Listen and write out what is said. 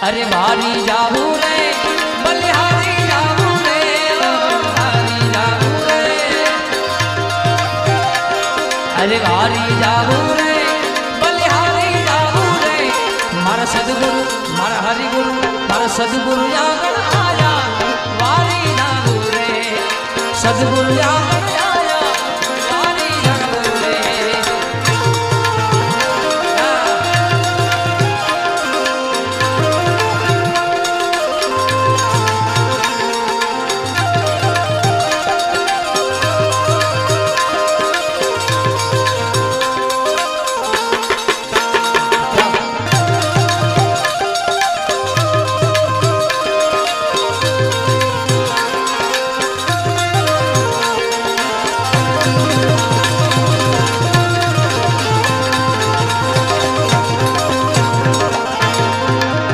अरे वारी जाऊ रे बलिहारी जाऊ रे वारी जाऊ रे अरे वारी जाऊ रे बलिहारी जाऊ रे मारा सदगुरु मारा हरिगुरु मारा सदगुरु आगण आया वारी जाऊ रे सदगुरु आगण